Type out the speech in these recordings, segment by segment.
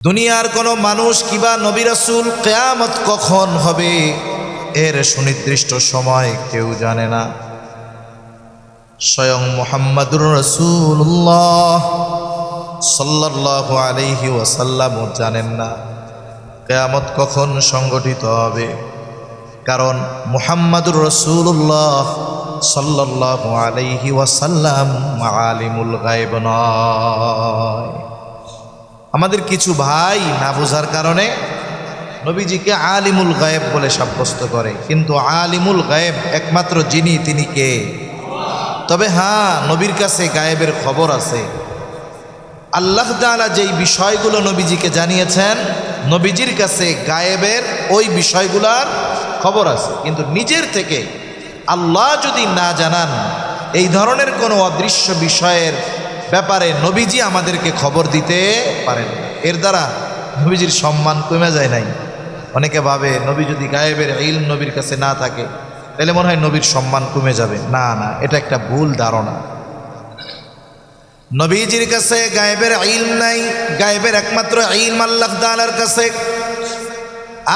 দুনিয়ার কোনো মানুষ কিবা নবী রাসূল কিয়ামত কখন হবে এর সুনির্দিষ্ট সময় কেউ জানে না। স্বয়ং মুহাম্মাদুর রাসূলুল্লাহ সাল্লাল্লাহু আলাইহি ওয়াসাল্লামও জানেন না কিয়ামত কখন সংগঠিত হবে, কারণ মুহাম্মাদুর রাসূলুল্লাহ সাল্লাল্লাহু আলাইহি ওয়াসাল্লাম আলিমুল গায়ব নয়। আমাদের কিছু ভাই না বোঝার কারণে নবীজিকে আলিমুল গায়েব বলে সাব্যস্ত করে, কিন্তু আলিমুল গায়েব একমাত্র যিনি তিনি কে? তবে হ্যাঁ, নবীর কাছে গায়েবের খবর আছে। আল্লাহ তাআলা যেই বিষয়গুলো নবীজিকে জানিয়েছেন, নবীজির কাছে গায়েবের ওই বিষয়গুলোর খবর আছে, কিন্তু নিজের থেকে আল্লাহ যদি না জানান এই ধরনের কোনো অদৃশ্য বিষয়ের ব্যাপারে নবীজি আমাদেরকে খবর দিতে পারেন। এর দ্বারা নবীজির সম্মান কমে যায় নাই। অনেকে ভাবে নবী যদি গায়েবের ইলম নবীর কাছে না থাকে তাহলে মনে হয় নবীর সম্মান কমে যাবে। না না, এটা একটা ভুল ধারণা। নবীজির কাছে গায়েবের ইলম নাই, গায়েবের একমাত্র ইলম আল্লাহ তাআলার কাছে।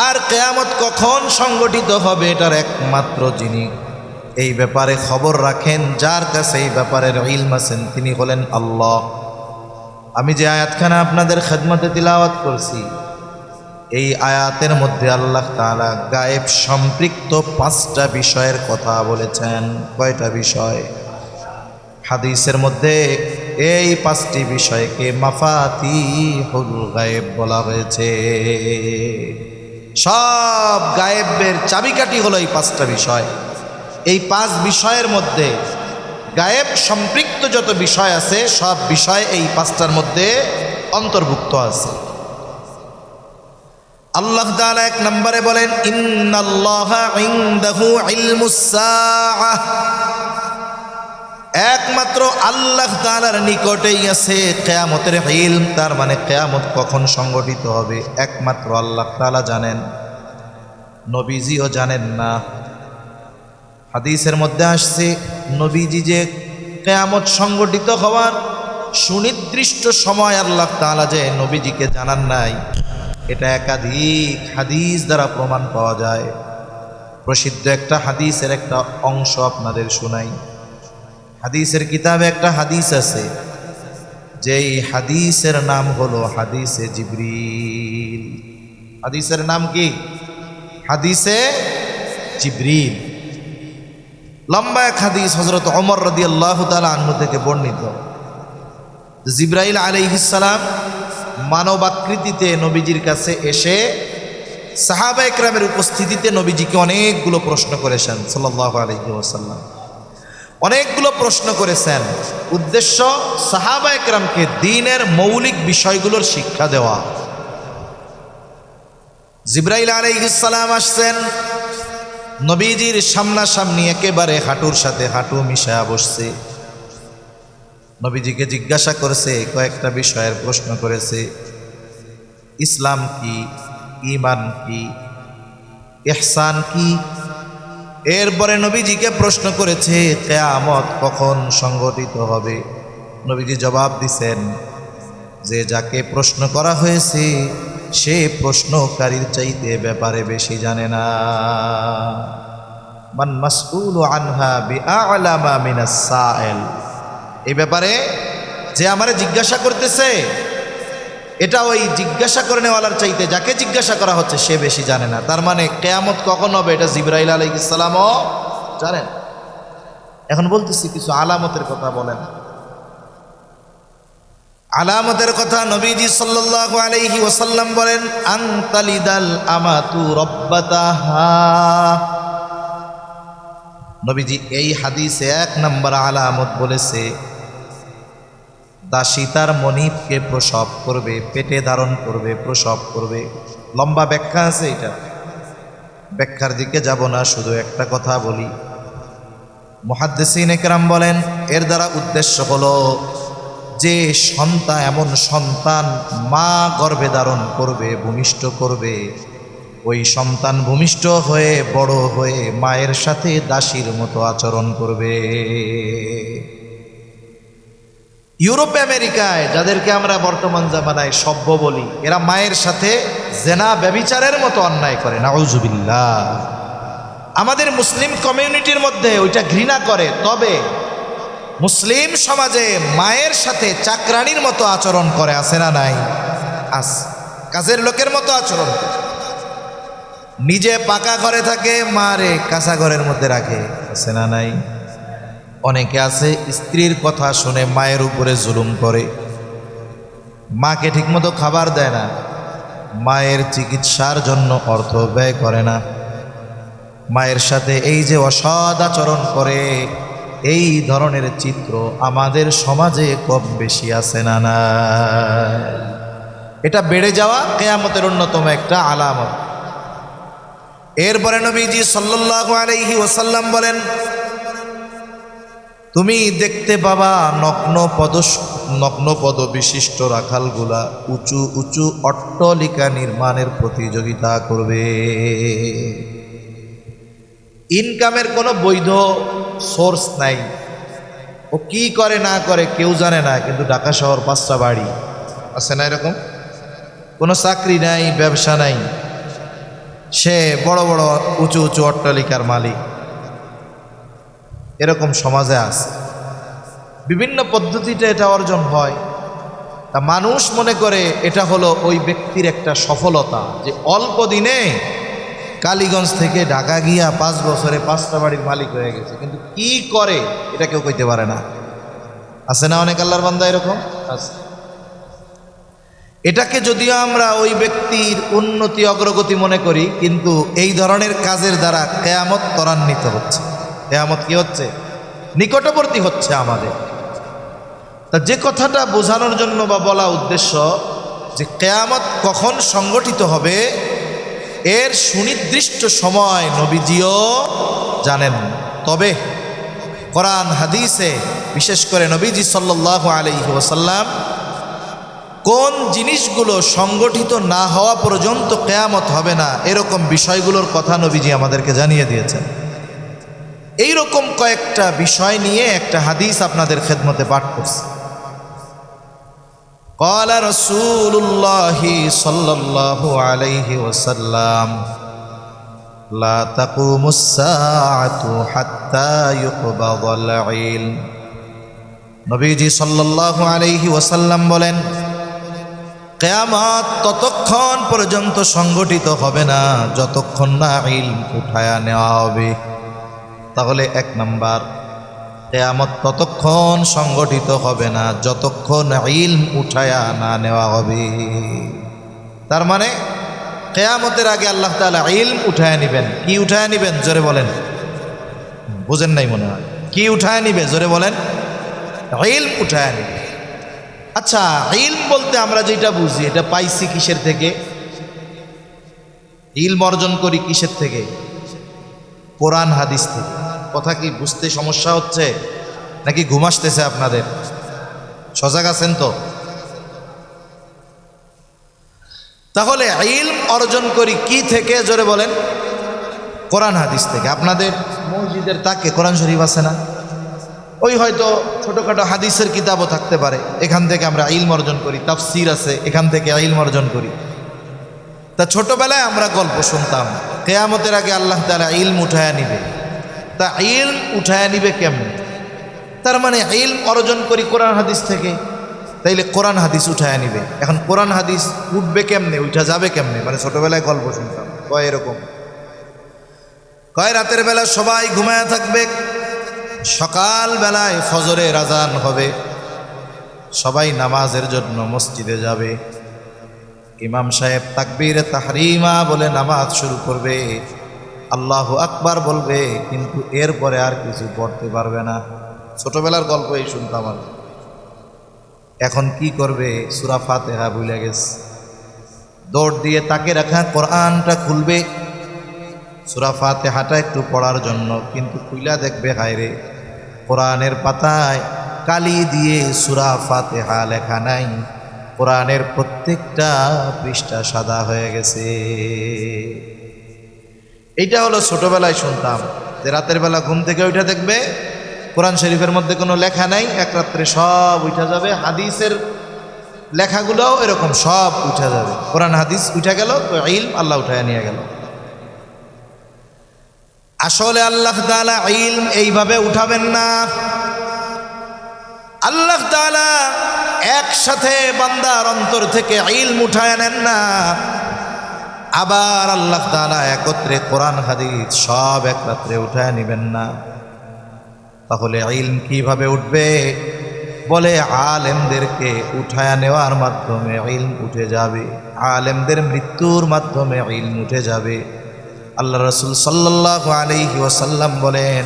আর কিয়ামত কখন সংগঠিত হবে এটার একমাত্র যিনি এই ব্যাপারে খবর রাখেন, যার কাছে এই ব্যাপারের ইলম আছেন, তিনি হলেন আল্লাহ। আমি যে আয়াতখানা আপনাদের খেদমতে তিলাওয়াত করছি, এই আয়াতের মধ্যে আল্লাহ তাআলা গায়েব সম্পৃক্ত 5টা বিষয়ের কথা বলেছেন। কয়টা বিষয়? হাদিসের মধ্যে এই 5টি বিষয়কে মাফাতিহুল গায়েব বলা হয়েছে। সব গায়েবের চাবিকাঠি হলো এই 5টা বিষয়। এই 5 বিষয়ের মধ্যে গায়েব সম্পৃক্ত যত বিষয় আছে সব বিষয় এই 5টার মধ্যে অন্তর্ভুক্ত আছে। আল্লাহ তাআলা 1 নম্বরে বলেন, ইন্নাল্লাহা ইনদাহু ইলমুস সাআহ, একমাত্র আল্লাহ তাআলার নিকটেই আছে কিয়ামতের ইলম। তার মানে কিয়ামত কখন সংগঠিত হবে একমাত্র আল্লাহ তাআলা জানেন, নবীজিও জানেন না। হাদিসের মধ্যে আসছে নবীজি যে কিয়ামত সংগঠিত হওয়ার সুনির্দিষ্ট সময় আল্লাহ তাআলা যে নবীজিকে জানান নাই, এটা একাধিক হাদিস দ্বারা প্রমাণ পাওয়া যায়। প্রসিদ্ধ একটা হাদিসের একটা অংশ আপনাদের শোনাই। হাদিসের কিতাবে একটা হাদিস আছে, যেই হাদিসের নাম হলো হাদিসে জিবরিল। হাদিসের নাম কি? হাদিসে জিবরিল। লম্বা এক হাদিস, হযরত ওমর রাদিয়াল্লাহু তাআলা আনহু থেকে বর্ণিত। জিবরাইল আলাইহিস সালাম মানবাকৃতিতে নবীজির কাছে এসে সাহাবা একরামের উপস্থিতিতে নবীজিকে অনেকগুলো প্রশ্ন করেছেন সাল্লাল্লাহু আলাইহি ওয়াসাল্লাম। অনেকগুলো প্রশ্ন করেছেন, উদ্দেশ্য সাহাবা একরামকে দ্বীনের মৌলিক বিষয়গুলোর শিক্ষা দেওয়া। জিবরাইল আলাইহিস সালাম আসছেন, নবীজির সামনাসামনি একেবারে হাঁটুর সাথে হাঁটু মিশায়া বসছে। নবীজিকে জিজ্ঞাসা করেছে, কয়েকটা বিষয়ের প্রশ্ন করেছে। ইসলাম কি, ঈমান কি, ইহসান কি। এরপরে নবীজিকে প্রশ্ন করেছে কিয়ামত কখন সংগঠিত হবে। নবীজি জবাব দিছেন যে যাকে প্রশ্ন করা হয়েছে সে প্রশ্নকারীর চাইতে ব্যাপারে বেশি জানে না। মান মাসউলু আনহা বিআলামা মিনাস সাইল, এই ব্যাপারে যে আমারে জিজ্ঞাসা করতেছে এটা ওই জিজ্ঞাসা করে নেওয়ালার চাইতে যাকে জিজ্ঞাসা করা হচ্ছে সে বেশি জানে না। তার মানে কিয়ামত কখন হবে এটা জিবরাইল আলাইহিস সালামও জানেন। এখন বলতেছি কিছু আলামতের কথা। বলেন আলামতের কথা। নবীজি সাল্লাল্লাহু আলাইহি ওয়াসাল্লাম বলেন, আনতালিদাল আমাতু রাব্বাতাহা। নবীজি এই হাদিসে 1 নম্বর আলামত বলেছে, দাসী তার মনিবকে প্রসব করবে, পেটে ধারণ করবে, প্রসব করবে। লম্বা ব্যাখ্যা আছে, এটা ব্যাখ্যার দিকে যাব না, শুধু একটা কথা বলি। মুহাদ্দিসিন একরাম বলেন এর দ্বারা উদ্দেশ্য হলো যে সন্তান, এমন সন্তান মা গর্ভে ধারণ করবে, ভূমিষ্ঠ করবে, ওই সন্তান ভূমিষ্ঠ হয়ে বড় হয়ে মায়ের সাথে দাসীর মতো আচরণ করবে। ইউরোপ আমেরিকায় যাদেরকে আমরা বর্তমান জামানায় সভ্য বলি, এরা মায়ের সাথে জেনা ব্যভিচারের মতো অন্যায় করে, নাউজুবিল্লাহ। আমাদের মুসলিম কমিউনিটির মধ্যে ওইটা ঘৃণা করে, তবে মুসলিম সমাজে মায়ের সাথে চাকরানির মতো আচরণ করে, আছে না নাই? কাজের লোকের মতো আচরণ করে। নিজে পাকা ঘরে থাকে, মারে কাঁচা ঘরের মধ্যে রাখে, আছে না নাই? অনেকে আছে স্ত্রীর কথা শুনে মায়ের উপরে জুলুম করে, মাকে ঠিকমতো খাবার দেয় না, মায়ের চিকিৎসার জন্য অর্থ ব্যয় করে না, মায়ের সাথে এই যে অসৎ আচরণ করে, এই ধরনের চিত্র আমাদের সমাজে কম বেশি আছে না না? এটা বেড়ে যাওয়া কিয়ামতের অন্যতম একটা আলামত। এরপরে নবীজি সাল্লাল্লাহু আলাইহি ওয়াসাল্লাম বলেন, তুমি দেখতে পাবা নগ্ন পদ বিশিষ্ট রাখালগুলা উঁচু উঁচু অট্টালিকা নির্মাণের প্রতিযোগিতা করবে। ইনকামের কোনো বৈধ সোর্স নাই, ও কি করে না করে কেউ জানে না, কিন্তু ঢাকা শহর 5টা বাড়ি, আছে না এরকম? কোনো চাকরি নাই, ব্যবসা নাই, সে বড় বড় উঁচু উঁচু অট্টালিকার মালিক। এরকম সমাজে আছে, বিভিন্ন পদ্ধতিতে এটা অর্জন হয়। তা মানুষ মনে করে এটা হলো ওই ব্যক্তির একটা সফলতা, যে অল্প দিনে কালীগঞ্জ থেকে ঢাকা গিয়া 5 বছরে 5টা বাড়ির মালিক হয়ে গেছে, কিন্তু কি করে এটা কেউ কইতে পারে না। আছে না অনেক আল্লাহর বান্দা এরকম আছে? এটাকে যদিও আমরা ওই ব্যক্তির উন্নতি অগ্রগতি মনে করি, কিন্তু এই ধরনের কাজের দ্বারা কিয়ামত ত্বরান্বিত হচ্ছে। কিয়ামত কি হচ্ছে? নিকটবর্তী হচ্ছে আমাদের। তা যে কথাটা বোঝানোর জন্য বা বলা উদ্দেশ্য, যে কিয়ামত কখন সংগঠিত হবে এর সুনির্দিষ্ট সময় নবীজিও জানেন। তবে কোরআন হাদিসে বিশেষ করে নবীজি সাল্লাল্লাহু আলাইহি ওয়াসাল্লাম কোন জিনিসগুলো সংগঠিত না হওয়া পর্যন্ত কিয়ামত হবে না এরকম বিষয়গুলোর কথা নবীজি আমাদেরকে জানিয়ে দিয়েছেন। এই রকম কয়েকটা বিষয় নিয়ে একটা হাদিস আপনাদের খেদমতে পাঠ করছি। قال رسول الله صلى الله عليه وسلم لا تقوم الساعة حتى يقبض العلم। নবীজি সাল্লাল্লাহু আলাইহি ওয়াসাল্লাম বলেন, কিয়ামত ততক্ষণ পর্যন্ত সংগঠিত হবে না যতক্ষণ না ইলম উঠায়া নেওয়া হবে। তাহলে 1 নাম্বার, কিয়ামত ততক্ষণ সংগঠিত হবে না যতক্ষণ ইলম উঠায়া না নেওয়া হবে। তার মানে কিয়ামতের আগে আল্লাহ তাআলা ইলম উঠায়া নেবেন। কি উঠায়া নেবেন জোরে বলেন? বুঝেন নাই মনে হয়। কি উঠায়া নিবে জোরে বলেন? ইলম উঠায়া নেবে। আচ্ছা, ইলম বলতে আমরা যেটা বুঝি, এটা পাইছি কিসের থেকে? ইলম অর্জন করি কিসের থেকে? কোরআন হাদিস থেকে। কথা কি বুঝতে সমস্যা হচ্ছে নাকি ঘুম আসতেছে আপনাদের? সজাগ আছেন তো? তাহলে ইলম অর্জন করি কি থেকে জোরে বলেন? কোরআন হাদিস থেকে। আপনাদের মসজিদের তাকে কোরআন শরীফ আছে না? ওই হয়তো ছোটোখাটো হাদিসের কিতাবও থাকতে পারে, এখান থেকে আমরা ইলম অর্জন করি। তাফসির আছে, এখান থেকে ইলম অর্জন করি। তা ছোটবেলায় আমরা গল্প শুনতাম কিয়ামতের আগে আল্লাহ তাআলা ইলম উঠায়া নিবে। তা ইলম উঠায়া নিবে কেমনে? তার মানে ইলম অর্জন করি কোরআন হাদিস থেকে, তাইলে কোরআন হাদিস উঠায়া নিবে। এখন কোরআন হাদিস উঠবে কেমনে, উঠা যাবে কেমনে? মানে ছোটবেলায় গল্প শুনতাম, কয় এরকম, কয় রাতের বেলা সবাই ঘুমায়া থাকবে, সকাল বেলায় ফজরের আজান হবে, সবাই নামাজের জন্য মসজিদে যাবে, ইমাম সাহেব তাকবীরে তাহরিমা বলে নামাজ শুরু করবে, আল্লাহু আকবার বলবে, কিন্তু এরপরে আর কিছু পড়তে পারবে না। ছোটবেলার গল্প এই শুনতাম আমি। এখন কি করবে? সূরা ফাতিহা ভুলে গেছে, দৌড় দিয়ে তাকে রাখা কোরআনটা খুলবে, সূরা ফাতিহাটা একটু পড়ার জন্য, কিন্তু খুইলা দেখবে হায়রে কোরআনের পাতায় কালি দিয়ে সূরা ফাতিহা লেখা নাই, কোরআনের প্রত্যেকটা পৃষ্ঠা সাদা হয়ে গেছে। এইটা হলো ছোটবেলায় শুনতাম, যে রাতের বেলা ঘুম থেকে উঠে দেখবে কোরআন শরীফের মধ্যে কোনো লেখা নাই, এক রাত্রে সব উঠা যাবে। হাদিসের লেখাগুলোও এরকম সব উঠা যাবে। কোরআন হাদিস উঠা গেল তো ইলম আল্লাহ উঠায় নিয়ে গেল। আসলে আল্লাহ তাআলা ইলম এইভাবে উঠাবেন না। আল্লাহ তাআলা একসাথে বান্দার অন্তর থেকে ইলম উঠায় নেন না। আবার আল্লাহ তাআলা একত্রে কোরআন হাদিস সব এক রাত্রে উঠায় নেবেন না। তাহলে ইলম কিভাবে উঠবে? বলে আলেমদেরকে উঠায় নেওয়ার মাধ্যমে ইলম উঠে যাবে, আলেমদের মৃত্যুর মাধ্যমে ইলম উঠে যাবে। আল্লাহ রাসূল সাল্লাল্লাহু আলাইহি ওয়াসাল্লাম বলেন,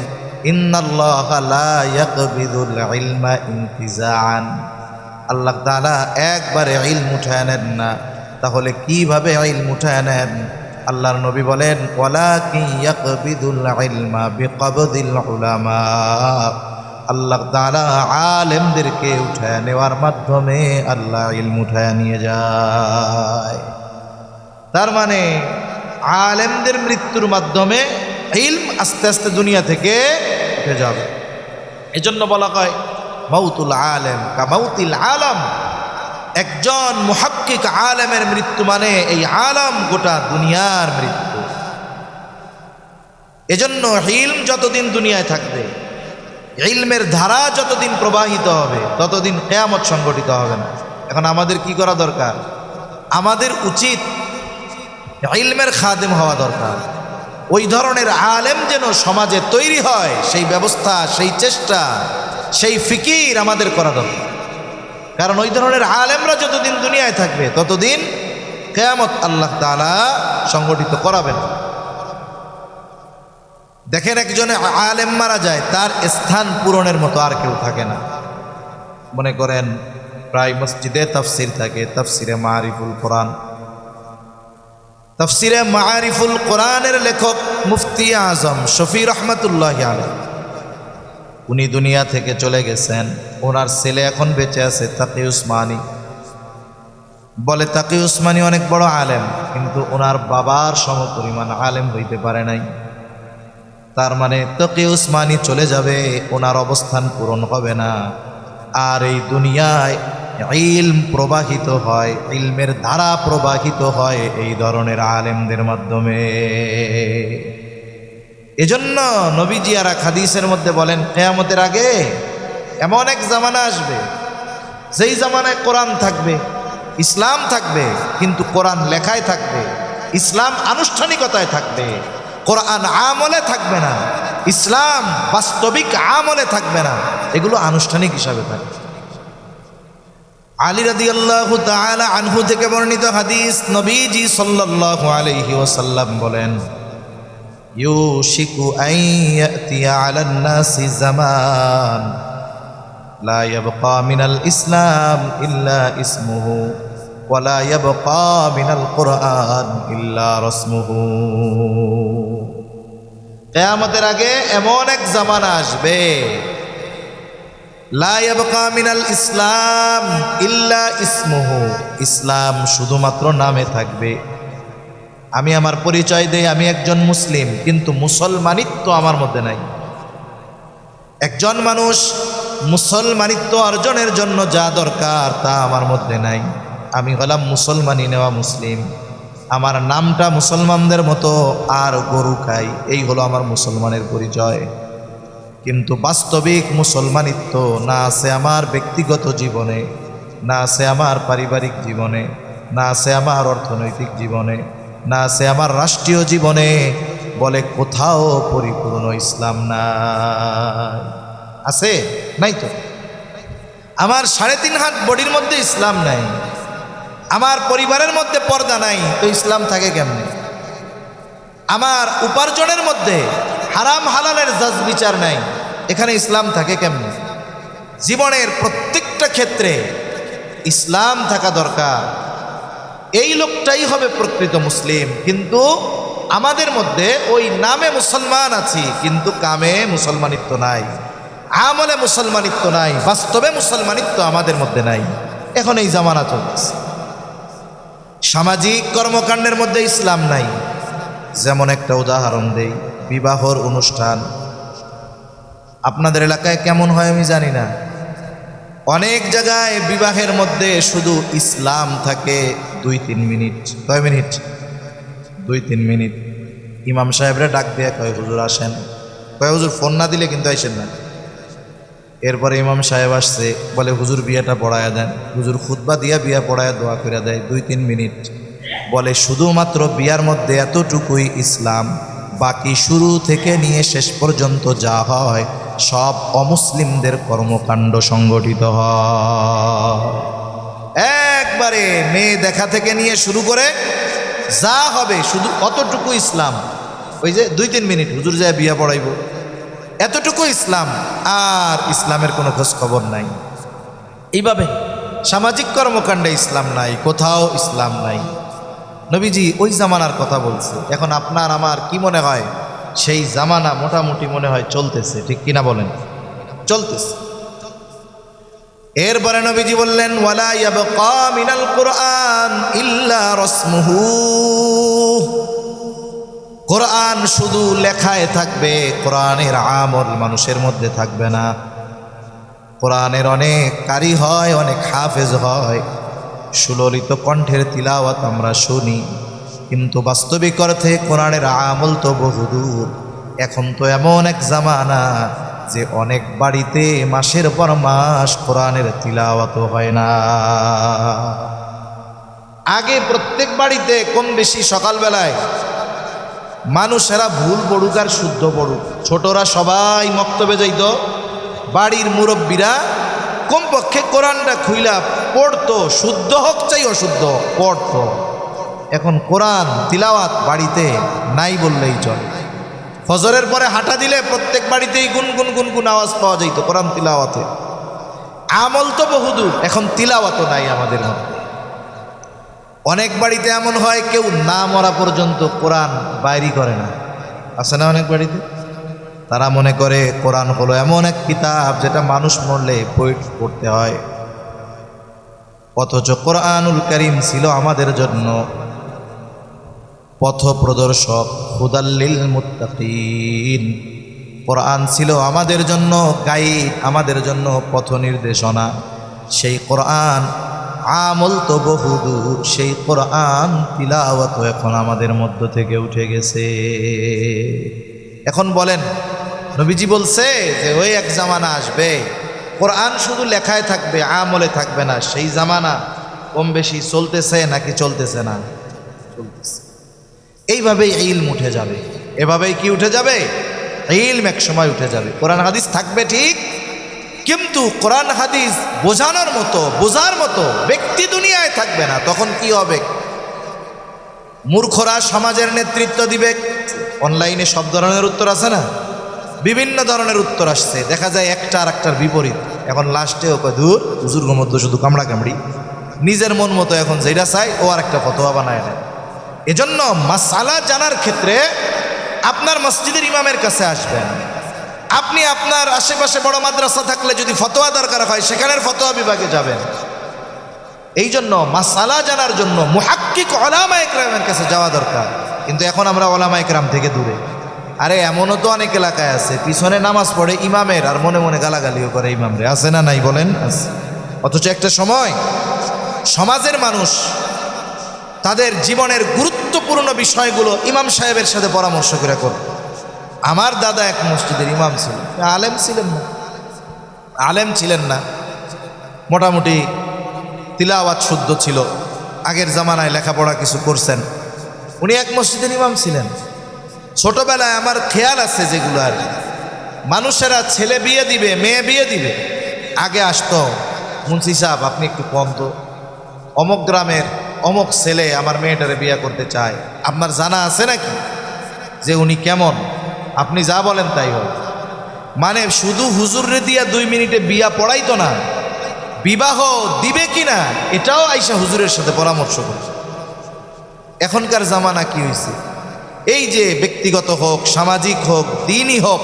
ইন্নাল্লাহা লা ইয়াকবিদুল ইলমা ইনতিজাআন। আল্লাহ তাআলা একবারে ইলম উঠায় নেন না। তাহলে কিভাবে ইলম উঠায় নেন? আল্লাহর নবী বলেন, ওয়ালাকিন ইয়াকবিদুল ইলমা বিকবদিল উলামা। আল্লাহ তাআলা আলেমদেরকে উঠায় নেওয়ার মাধ্যমে আল্লাহ ইলম উঠায় নিয়ে যায়। তার মানে আলেমদের মৃত্যুর মাধ্যমে ইলম আস্তে আস্তে দুনিয়া থেকে উঠে যাবে। এজন্য বলা হয় মাউতুল আলেম কা মাউতিল আলম। একজন মুহাক্কিক আলেমের মৃত্যু মানে এই আলম গোটা দুনিয়ার মৃত্যু। এজন্য ইলম যতদিন দুনিয়ায় থাকবে, ইলমের ধারা যতদিন প্রবাহিত হবে, ততদিন কিয়ামত সংগঠিত হবে না। এখন আমাদের কি করা দরকার? আমাদের উচিত ইলমের খাদেম হওয়া দরকার। ওই ধরনের আলেম যেন সমাজে তৈরি হয়, সেই ব্যবস্থা, সেই চেষ্টা, সেই ফিকির আমাদের করা দরকার। কারণ ওই ধরনের আলেমরা যতদিন দুনিয়ায় থাকবে ততদিন কিয়ামত আল্লাহ তাআলা সংগঠিত করাবেন। দেখেন, একজনে আলেম মারা যায়, তার স্থান পূরণের মতো আর কেউ থাকে না। মনে করেন প্রায় মসজিদে তাফসির থাকে, তাফসিরে মারিফুল কোরআন। তাফসিরে মারিফুল কোরআনের লেখক মুফতি আজম শফি রহমাতুল্লাহি আলাইহি, উনি দুনিয়া থেকে চলে গেছেন। ওনার ছেলে এখন বেঁচে আছে, তাকি উসমানী। বলে তাকি উসমানী অনেক বড় আলেম, কিন্তু ওনার বাবার সমপরিমাণ আলেম হইতে পারে নাই। তার মানে তাকি উসমানী চলে যাবে, ওনার অবস্থান পূরণ হবে না। আর এই দুনিয়ায় ইলম প্রবাহিত হয়, ইলমের ধারা প্রবাহিত হয় এই ধরনের আলেমদের মাধ্যমে। এজন্য নবীজি আর হাদিসের মধ্যে বলেন, কিয়ামতের আগে এমন এক জামানা আসবে, যেই জামানায় কোরআন থাকবে, ইসলাম থাকবে, কিন্তু কোরআন লেখায় থাকবে, ইসলাম আনুষ্ঠানিকতায় থাকবে, কোরআন আমলে থাকবে না, ইসলাম বাস্তবিক আমলে থাকবে না, এগুলো আনুষ্ঠানিক হিসাবে থাকবে। আলী রাদিয়াল্লাহু তাআলা আনহু থেকে বর্ণিত হাদিস, নবীজি সাল্লাল্লাহু আলাইহি ওয়াসাল্লাম বলেন, ইউশিকু আন ইয়াতিয়া আলান নাসি জামান লা ইয়াবকা মিনাল ইসলাম ইল্লা ইসমুহু ওয়া লা ইয়াবকা মিনাল কুরআন ইল্লা রাসমুহু। কিয়ামতের আগে এমন এক জামানা আসবে, লা ইয়াবকা মিনাল ইসলাম ইল্লা ইসমুহু, ইসলাম শুধুমাত্র নামে থাকবে। আমি আমার পরিচয় দেই, আমি একজন মুসলিম, কিন্তু মুসলমানিত্ব আমার মধ্যে নাই। একজন মানুষ মুসলমানিত্ব অর্জনের জন্য যা দরকার তা আমার মধ্যে নাই। আমি হলাম মুসলমানি নেওয়া মুসলিম, আমার নামটা মুসলমানদের মতো, আর গরু খাই, এই হলো আমার মুসলমানের পরিচয়। কিন্তু বাস্তবিক মুসলমানিত্ব না আছে আমার ব্যক্তিগত জীবনে, না আছে আমার পারিবারিক জীবনে, না আছে আমার অর্থনৈতিক জীবনে, না আছে আমার রাষ্ট্রীয় জীবনে। বলে কোথাও পরিপূর্ণ ইসলাম নাই। আছে? নাই তো। আমার 3.5 হাত বডির মধ্যে ইসলাম নাই, আমার পরিবারের মধ্যে পর্দা নাই, তো ইসলাম থাকে কেমনে? আমার উপার্জনের মধ্যে হারাম হালালের জাজ বিচার নাই, এখানে ইসলাম থাকে কেমনে? জীবনের প্রত্যেকটা ক্ষেত্রে ইসলাম থাকা দরকার। এই লোকটাই হবে প্রকৃত মুসলিম। কিন্তু আমাদের মধ্যে ওই নামে মুসলমান আছি, কিন্তু কামে মুসলমানিত্ব নাই, আমলে মুসলমানিত্ব নাই, বাস্তবে মুসলমানিত্ব আমাদের মধ্যে নাই। এখন এই জামানা চলছে, সামাজিক কর্মকাণ্ডের মধ্যে ইসলাম নাই। যেমন একটা উদাহরণ দেই, বিবাহর অনুষ্ঠান, আপনাদের এলাকায় কেমন হয় আমি জানি না, অনেক জায়গায় বিবাহের মধ্যে শুধু ইসলাম থাকে 2-3 মিনিট। কয় মিনিট? 2-3 মিনিট। ইমাম সাহেবরা ডাক দিয়ে কয় হুজুর আসেন, কয় হুজুর ফোন না দিলে কিন্তু আসেন না। এরপরে ইমাম সাহেব আসছে, বলে হুজুর বিয়েটা পড়ায়া দেন। হুজুর খুতবা দিয়া বিয়া পড়ায়া দোয়া করে দেয় 2-3 মিনিট। বলে শুধুমাত্র বিয়ার মধ্যে এতটুকুই ইসলাম, বাকি শুরু থেকে নিয়ে শেষ পর্যন্ত যা হয় সব অমুসলিমদের কর্মকাণ্ড সংগঠিত হয়। একবারে মেয়ে দেখা থেকে নিয়ে শুরু করে যা হবে শুধু অতটুকু ইসলাম। ওই যে 2-3 মিনিট হুজুর যায় বিয়া পড়াইব, এতটুকু ইসলাম, আর ইসলামের কোনো খোঁজ খবর নাই। এইভাবে সামাজিক কর্মকাণ্ডে ইসলাম নাই, কোথাও ইসলাম নাই। নবীজি ওই জামানার কথা বলছে। এখন আপনার আমার কি মনে হয়, সেই জামানা মোটামুটি মনে হয় চলতেছে, ঠিক কিনা বলেন? চলতেছে। এরপরে নবীজি বললেন ওয়ালা ইয়াবকা মিনাল কুরআন ইল্লা রাসমুহু, কোরআন শুধু লেখায় থাকবে, কোরআনের আমল মানুষের মধ্যে থাকবে না। কোরআনের অনেক কারি হয়, অনেক হাফেজ হয়, সুললিত কণ্ঠের তিলাওয়াত আমরা শুনি, কিন্তু বাস্তবিক অর্থে কোরআনের আমল তো বহুদূর। এখন তো এমন এক জামানা যে অনেক বাড়িতে মাসের পর মাস কোরআনের তিলাওয়াত হয় না। আগে প্রত্যেক বাড়িতে কম বেশি সকালবেলায় মানুষেরা ভুল পড়ুক আর শুদ্ধ পড়ুক, ছোটরা সবাই মক্তবে যাইত, বাড়ির মুরব্বীরা কমপক্ষে কোরআনটা খুইলা পড়তো, শুদ্ধ হোক চাই অশুদ্ধ পড়তো। এখন কোরআন তিলাওয়াত বাড়িতে নাই বললেই চলে। ফজরের পরে হাঁটা দিলে প্রত্যেক বাড়িতেই গুনগুন গুনগুন আওয়াজ পাওয়া যাইত কোরআন তিলাওয়াতে। আমল তো বহুদূর, এখন তিলাওয়াতও নাই আমাদের মধ্যে। অনেক বাড়িতে এমন হয় কেউ না মরা পর্যন্ত কোরআন বাইরি করে না, আছে না অনেক বাড়িতে? তারা মনে করে কোরআন হলো এমন এক কিতাব যেটা মানুষ মরলে বই পড়তে হয়। অথচ কোরআনুল কারীম ছিল আমাদের জন্য পথ প্রদর্শক, হুদাল্লিল মুত্তাকিন। কোরআন ছিল আমাদের জন্য গাইড, আমাদের জন্য পথ নির্দেশনা। সেই কোরআন আমল তো বহুদূর, সেই কোরআন তিলাওয়াত এখন আমাদের মধ্য থেকে উঠে গেছে। এখন বলেন, নবীজি বলছে যে ওই এক জামানা আসবে কোরআন শুধু লেখায় থাকবে, আমলে থাকবে না। সেই জামানা কম বেশি চলতেছে নাকি চলতেছে না? চলতেছে। এইভাবেই ইলম উঠে যাবে। এভাবেই কি উঠে যাবে? ইলম এক সময় উঠে যাবে। কোরআন হাদিস থাকবে ঠিক, কিন্তু কোরআন হাদিস বোঝানোর মতো, বোঝার মতো ব্যক্তি দুনিয়ায় থাকবে না। তখন কি হবে? মূর্খরা সমাজের নেতৃত্ব দিবে। অনলাইনে সব ধরনের উত্তর আছে না, বিভিন্ন ধরনের উত্তর আসছে, দেখা যায় একটা আর একটার বিপরীত। এখন লাস্টেও কয় দূর হুজুর মধ্যে শুধু কামড়া কামড়ি, নিজের মন মতো এখন যেটা চাই ও আর একটা ফতোয়া বানায় নেয়। এজন্য মাসালা জানার ক্ষেত্রে আপনার মসজিদের ইমামের কাছে আসবেন। আপনি আপনার আশেপাশে বড় মাদ্রাসা থাকলে যদি ফতোয়া দরকার হয় সেখানের ফতোয়া বিভাগে যাবেন। এই জন্য মাসালা জানার জন্য মুহাক্কিক উলামা ইকরামের কাছে যাওয়া দরকার। কিন্তু এখন আমরা উলামা ইকরাম থেকে দূরে। আরে এমনও তো অনেক এলাকায় আছে পিছনে নামাজ পড়ে ইমামের, আর মনে মনে গালাগালিও করে ইমামরে, আছে না নাই বলেন? আছে। অথচ একটা সময় সমাজের মানুষ তাদের জীবনের গুরুত্বপূর্ণ বিষয়গুলো ইমাম সাহেবের সাথে পরামর্শ করে করত। আমার দাদা এক মসজিদের ইমাম ছিলেন, আলেম ছিলেন না, আলেম ছিলেন না, মোটামুটি তিলাওয়াত শুদ্ধ ছিল, আগের জামানায় লেখাপড়া কিছু করছেন। উনি এক মসজিদের ইমাম ছিলেন। ছোটবেলায় আমার খেয়াল আছে যেগুলো, আর মানুষেরা ছেলে বিয়ে দিবে, মেয়ে বিয়ে দিবে, আগে আসতো মুন্সি সাহেব আপনি একটু কম তো, অমুক গ্রামের অমুক ছেলে আমার মেয়েটারে বিয়ে করতে চায়, আপনার জানা আছে নাকি যে উনি কেমন? আপনি যা বলেন তাই হবে। মানে শুধু হুজুরে দিয়া 2 মিনিটে বিয়া পড়াইতো না, বিবাহ দিবে কিনা এটাও আইসা হুজুরের সাথে পরামর্শ করছে। এখনকার জামানা কি হয়েছে? এই যে ব্যক্তিগত হোক, সামাজিক হোক, দিনই হোক,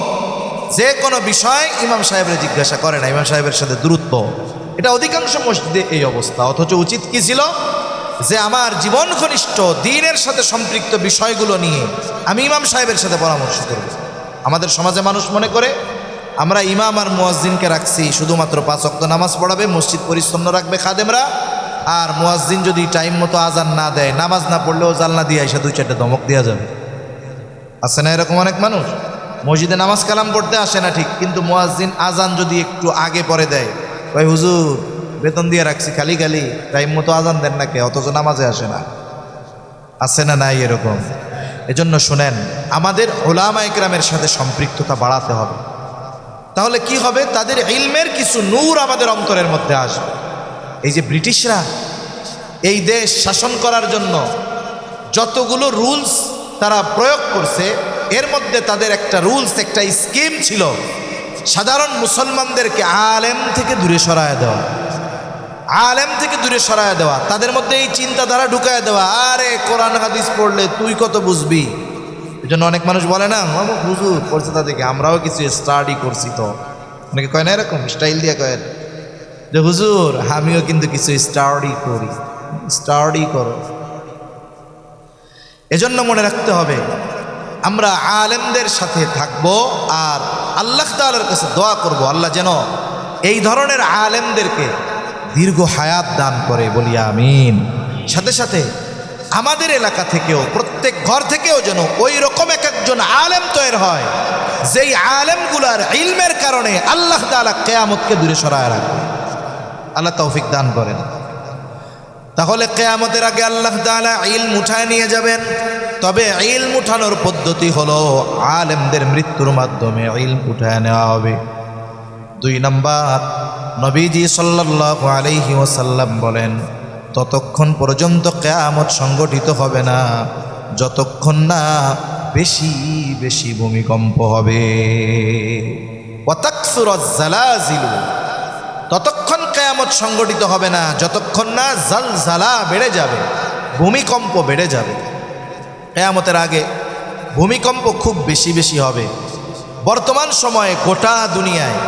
যে কোনো বিষয় ইমাম সাহেবের জিজ্ঞাসা করে না, ইমাম সাহেবের সাথে দূরত্ব। এটা অধিকাংশ মসজিদে এই অবস্থা। অথচ উচিত কি ছিল যে আমার জীবন ঘনিষ্ঠ দ্বীনের সাথে সম্পৃক্ত বিষয়গুলো নিয়ে আমি ইমাম সাহেবের সাথে পরামর্শ করব। আমাদের সমাজে মানুষ মনে করে আমরা ইমাম আর মুয়াজ্জিনকে রাখছি শুধুমাত্র 5 ওয়াক্ত নামাজ পড়াবে, মসজিদ পরিচ্ছন্ন রাখবে খাদেমরা, আর মুয়াজ্জিন যদি টাইম মতো আজান না দেয়, নামাজ না পড়লেও জানলা দিয়ে এসে 2-4টা ধমক দেওয়া যাবে। আছে না এরকম অনেক মানুষ? মসজিদে নামাজ কালাম পড়তে আসে না ঠিক, কিন্তু মুয়াজ্জিন আজান যদি একটু আগে পরে দেয়, ওই হুজুর বেতন দিয়ে রাখছি, খালি খালি টাইম মতো আজান দেন না কে, অথচ নামাজে আসে না। আছে না নাই এরকম? এজন্য শুনেন, আমাদের উলামা ইকরামের সাথে সম্পৃক্ততা বাড়াতে হবে। তাহলে কি হবে? তাদের ইলমের কিছু নূর আমাদের অন্তরের মধ্যে আসবে। এই যে ব্রিটিশরা এই দেশ শাসন করার জন্য যতগুলো রুলস তারা প্রয়োগ করছে, এর মধ্যে তাদের একটা রুলস, একটা স্কিম ছিল সাধারণ মুসলমানদেরকে আলেম থেকে দূরে সরায় দেওয়া। আলেম থেকে দূরে সরায় দেওয়া, তাদের মধ্যে এই চিন্তাধারা ঢুকায় দেওয়া, আরে কোরআন হাদিস পড়লে তুই কত বুঝবি। এই জন্য অনেক মানুষ বলে না, হুজুর পড়ছে তাদেরকে, আমরাও কিছু স্টাডি করছি। তো অনেকে কয় না এরকম স্টাইল দিয়ে কয়েন যে হুজুর আমিও কিন্তু কিছু স্টাডি করি। স্টাডি করো। এজন্য মনে রাখতে হবে আমরা আলেমদের সাথে থাকবো আর আল্লাহ তাআলার কাছে দোয়া করব, আল্লাহ যেন এই ধরনের আলেমদেরকে দীর্ঘ হায়াত দান করে, বলি আমিন। সাথে সাথে আমাদের এলাকা থেকেও, প্রত্যেক ঘর থেকেও যেন ওই রকম একজন আলেম তৈরি হয়, যেই আলেমগুলার ইলমের কারণে আল্লাহ তাআলা কিয়ামতকে দূরে সরায় রাখবে। আল্লাহ তৌফিক দান করেন। তাহলে কিয়ামতের আগে আল্লাহ তাআলা ইলম উঠায় নিয়ে যাবেন। তবে ইলম উঠানোর পদ্ধতি হলো আলেমদের মৃত্যুর মাধ্যমে ইলম উঠায় নেওয়া হবে। 2 নাম্বার, নবীজি সাল্লাল্লাহু আলাইহি ওয়াসাল্লাম বলেন, ততক্ষণ পর্যন্ত কিয়ামত সংগঠিত হবে না যতক্ষণ না বেশি বেশি ভূমিকম্প হবে। ওয়া তাকসুরুজ জালাজিলু, ততক্ষণ কিয়ামত সংগঠিত হবে না যতক্ষণ না জালজালা বেড়ে যাবে, ভূমিকম্প বেড়ে যাবে। কিয়ামতের আগে ভূমিকম্প খুব বেশি বেশি হবে। বর্তমান সময়ে গোটা দুনিয়ায়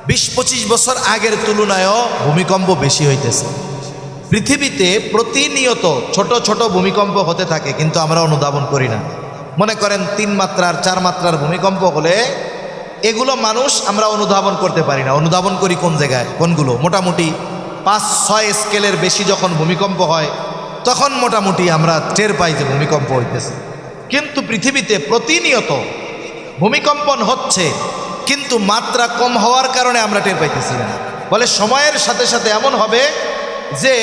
20-25 বছর আগের তুলনায়ও ভূমিকম্প বেশি হইতেছে। পৃথিবীতে প্রতিনিয়ত ছোট ছোট ভূমিকম্প হতে থাকে, কিন্তু আমরা অনুধাবন করি না। মনে করেন 3 মাত্রার 4 মাত্রার ভূমিকম্প হলে এগুলো মানুষ আমরা অনুধাবন করতে পারি না। অনুধাবন করি কোন জায়গায়? কোনগুলো? মোটামুটি 5-6 স্কেলের বেশি যখন ভূমিকম্প হয় তখন মোটামুটি আমরা টের পাই যে ভূমিকম্প হইতেছে। কিন্তু পৃথিবীতে প্রতিনিয়ত ভূমিকম্পন হচ্ছে, কিন্তু মাত্রা কম হওয়ার কারণে আমরা টের পাইতেছি না। বলে সময়ের সাথে সাথে এমন হবে যে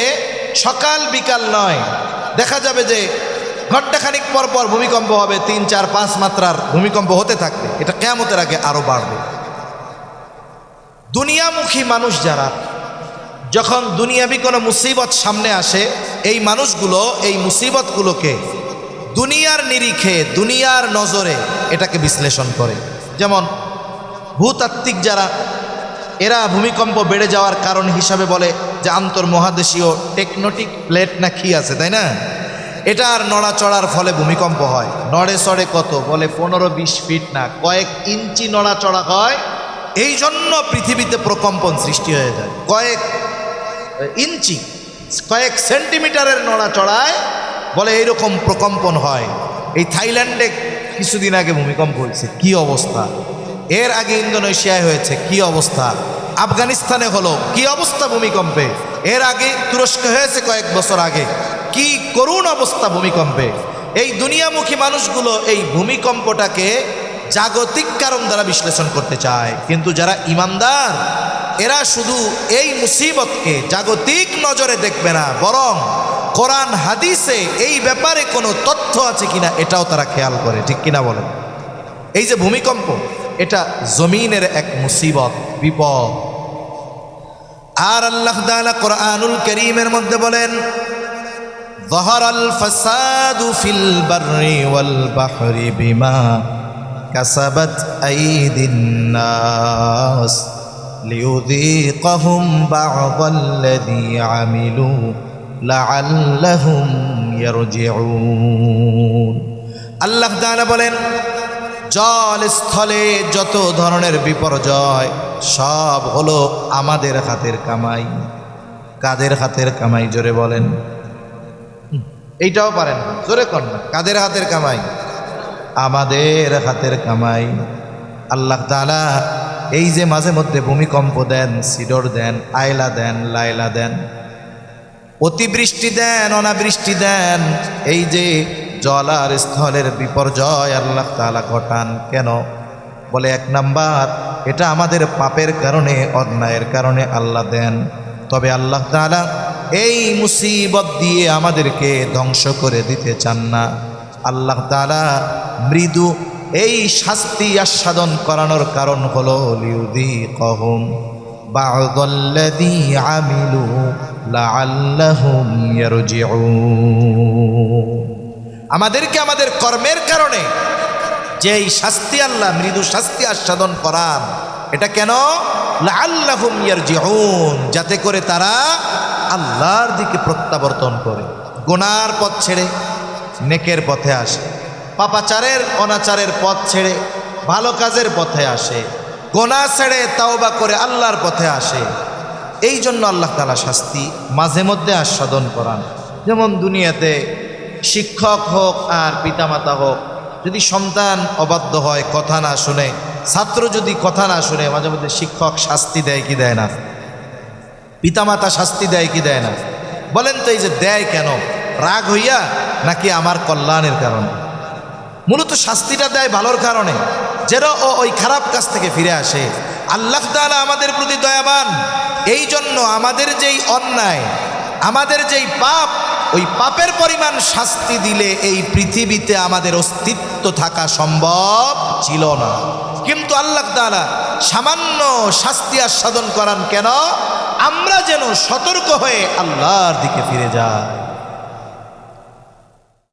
সকাল বিকাল নয়, দেখা যাবে যে ঘণ্টাখানিক পর পর ভূমিকম্প হবে, 3, 4, 5 মাত্রার ভূমিকম্প হতে থাকবে। এটা কিয়ামতের আগে আরো বাড়বে। দুনিয়ামুখী মানুষ যারা, যখন দুনিয়াবি কোনো মুসিবত সামনে আসে, এই মানুষগুলো এই মুসিবতগুলোকে দুনিয়ার নিরিখে, দুনিয়ার নজরে এটাকে বিশ্লেষণ করে। যেমন ভূতাত্ত্বিক যারা, এরা ভূমিকম্প বেড়ে যাওয়ার কারণ হিসাবে বলে যে আন্তর্মহাদেশীয় টেকটনিক প্লেট না কি আছে, তাই না? এটার নড়াচড়ার ফলে ভূমিকম্প হয়। নড়ে চড়ে কত? বলে 15-20 ফিট না, কয়েক ইঞ্চি নড়াচড়া হয়। এই জন্য পৃথিবীতে প্রকম্পন সৃষ্টি হয়ে যায়। কয়েক ইঞ্চি, কয়েক সেন্টিমিটারের নড়াচড়ায় বলে এইরকম প্রকম্পন হয়। এই থাইল্যান্ডে কিছুদিন আগে ভূমিকম্প হয়েছে, কি অবস্থা! এর আগে ইন্দোনেশিয়ায় হয়েছে, কি অবস্থা! আফগানিস্তানে হলো, কি অবস্থা ভূমিকম্পে! এর আগে তুরস্কে হয়েছে কয়েক বছর আগে, কি করুণ অবস্থা ভূমিকম্পে! এই দুনিয়ামুখী মানুষগুলো এই ভূমিকম্পটাকে জাগতিক কারণ দ্বারা বিশ্লেষণ করতে চায়, কিন্তু যারা ইমানদার এরা শুধু এই মুসিবতকে জাগতিক নজরে দেখবে না, বরং কোরআন হাদিসে এই ব্যাপারে কোনো তথ্য আছে কিনা এটাও তারা খেয়াল করে। ঠিক কিনা বলেন? এই যে ভূমিকম্প, এটা জমিনের এক মুসিবত, বিপদ। আর আল্লাহ তাআলা কোরআনুল কারীমের মধ্যে বলেন, যাহারাল ফাসাদু ফিল বাররি ওয়াল বাহরি বিমা কাসাবাত আইদিন নাস লিয়ুযীকাহুম বা'দাল্লাযী আমিলু লাআল্লাহুম ইয়ারজিউন। আল্লাহ তাআলা বলেন, জল স্থলে যত ধরনের বিপর্যয় সব হলো আমাদের হাতের কামাই। কাদের হাতের কামাই? জোরে বলেন। এইটাও পারেন না, জোরে কর না। কাদের হাতের কামাই? আমাদের হাতের কামাই। আল্লাহ তাআলা এই যে মাঝে মধ্যে ভূমিকম্প দেন, সিডর দেন, আয়লা দেন, লায়লা দেন, অতিবৃষ্টি দেন, অনাবৃষ্টি দেন, এই যে জল আর স্থলের বিপর্যয় আল্লাহ তাআলা ঘটান কেন? বলে এক নাম্বার, এটা আমাদের পাপের কারণে, অন্যায়ের কারণে আল্লাহ দেন। তবে আল্লাহ তাআলা এই মুসিবত দিয়ে আমাদেরকে ধ্বংস করে দিতে চান না। আল্লাহ তাআলা মৃদু এই শাস্তি আস্বাদন করানোর কারণ হলো লিউযীকাহুম বা'দাল্লাযী আমিলু লাআল্লাহুম ইয়ারজিউন। আমাদেরকে আমাদের কর্মের কারণে যে এই শাস্তি, আল্লাহ মৃদু শাস্তি আস্বাদন করান, এটা কেন? লাআল্লাহুম ইয়ারজিউন, যাতে করে তারা আল্লাহর দিকে প্রত্যাবর্তন করে, গুনার পথ ছেড়ে নেকের পথে আসে, পাপাচারের অনাচারের পথ ছেড়ে ভালো কাজের পথে আসে, গুনাহ ছেড়ে তাওবা করে আল্লাহর পথে আসে। এই জন্য আল্লাহ তাআলা শাস্তি মাঝে মধ্যে আস্বাদন করান। যেমন দুনিয়াতে শিক্ষক হোক আর পিতামাতা হোক, যদি সন্তান অবাধ্য হয়, কথা না শুনে, ছাত্র যদি কথা না শুনে, মাঝে মধ্যে শিক্ষক শাস্তি দেয় কি দেয় না? পিতামাতা শাস্তি দেয় কি দেয় না? বলেন তো, এই যে দেয় কেন? রাগ হইয়া নাকি আমার কল্যাণের কারণে? মূলত শাস্তিটা দেয় ভালোর কারণে, যেন ও ওই খারাপ কাজ থেকে ফিরে আসে। আল্লাহ তাআলা আমাদের প্রতি দয়াবান। এই জন্য আমাদের যেই অন্যায়, আমাদের যেই পাপ, ওই পাপের পরিমাণ শাস্তি দিলে এই পৃথিবীতে আমাদের অস্তিত্ব থাকা সম্ভব ছিল না। কিন্তু আল্লাহ তাআলা সামান্য শাস্তি আস্বাদন করান কেন? আমরা যেন সতর্ক হয়ে আল্লাহর দিকে ফিরে যাই।